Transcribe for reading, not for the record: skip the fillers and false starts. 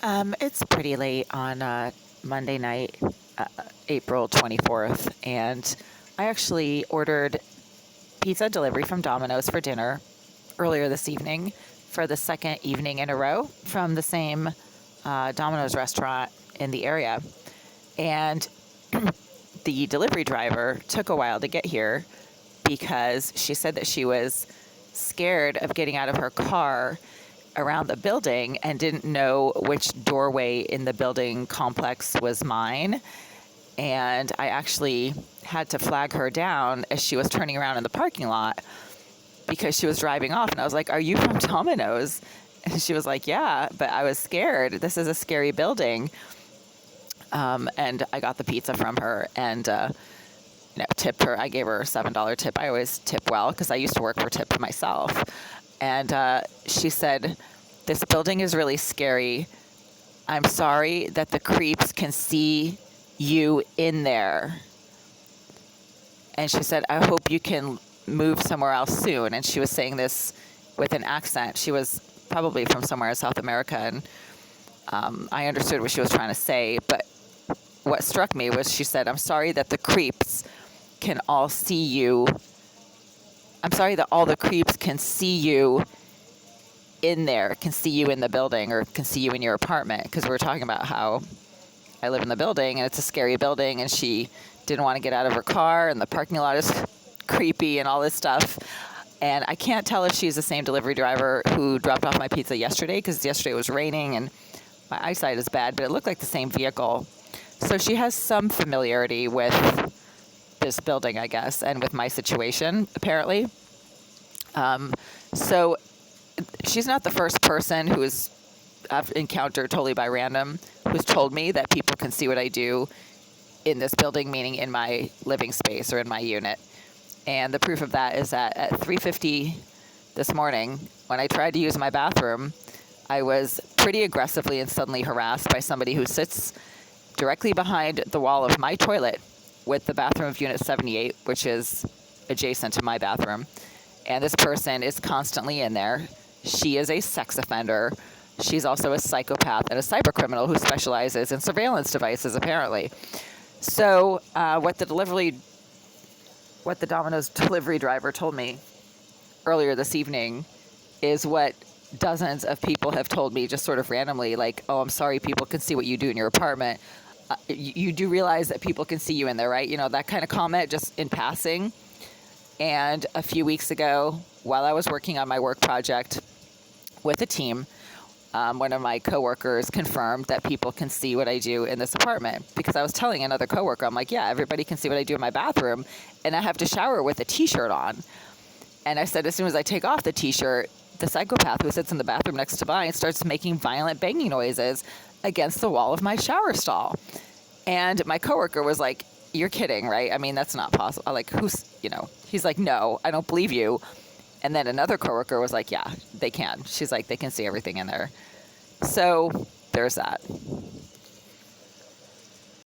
It's pretty late on Monday night, uh, April 24th, and I actually ordered pizza delivery from Domino's for dinner earlier this evening for the second evening in a row from the same Domino's restaurant in the area. And the delivery driver took a while to get here because she said that she was scared of getting out of her car around the building and didn't know which doorway in the building complex was mine. And I actually had to flag her down as she was turning around in the parking lot because she was driving off. And I was like, "Are you from Domino's?" And she was like, "Yeah, but I was scared. This is a scary building." And I got the pizza from her and tipped her. I gave her a $7 tip. I always tip well because I used to work for tips myself. And she said, "This building is really scary. I'm sorry that the creeps can see you in there." And she said, "I hope you can move somewhere else soon." And she was saying this with an accent. She was probably from somewhere in South America, and I understood what she was trying to say. But what struck me was she said, "I'm sorry that the creeps can all see you. I'm sorry that all the creeps can see you in there, can see you in the building, or can see you in your apartment." Because we were talking about how I live in the building and it's a scary building, and she didn't want to get out of her car, and the parking lot is creepy and all this stuff. And I can't tell if she's the same delivery driver who dropped off my pizza yesterday, because yesterday it was raining and my eyesight is bad, but it looked like the same vehicle. So she has some familiarity with this building, I guess, and with my situation, apparently. So she's not the first person I've encountered totally by random who's told me that people can see what I do in this building, meaning in my living space or in my unit. And the proof of that is that at 3:50 this morning, when I tried to use my bathroom, I was pretty aggressively and suddenly harassed by somebody who sits directly behind the wall of my toilet with the bathroom of Unit 78, which is adjacent to my bathroom. And this person is constantly in there. She is a sex offender. She's also a psychopath and a cybercriminal who specializes in surveillance devices, apparently. So what the Domino's delivery driver told me earlier this evening is what dozens of people have told me just sort of randomly, like, "Oh, I'm sorry, people can see what you do in your apartment. You do realize that people can see you in there, right?" That kind of comment just in passing. And a few weeks ago, while I was working on my work project with a team, one of my coworkers confirmed that people can see what I do in this apartment, because I was telling another coworker, I'm like, "Yeah, everybody can see what I do in my bathroom, and I have to shower with a t-shirt on." And I said, as soon as I take off the t-shirt, the psychopath who sits in the bathroom next to mine starts making violent banging noises against the wall of my shower stall. And my coworker was like, "You're kidding, right? I mean, that's not possible." I'm like, he's like, "No, I don't believe you." And then another coworker was like, "Yeah, they can." She's like, "They can see everything in there." So there's that.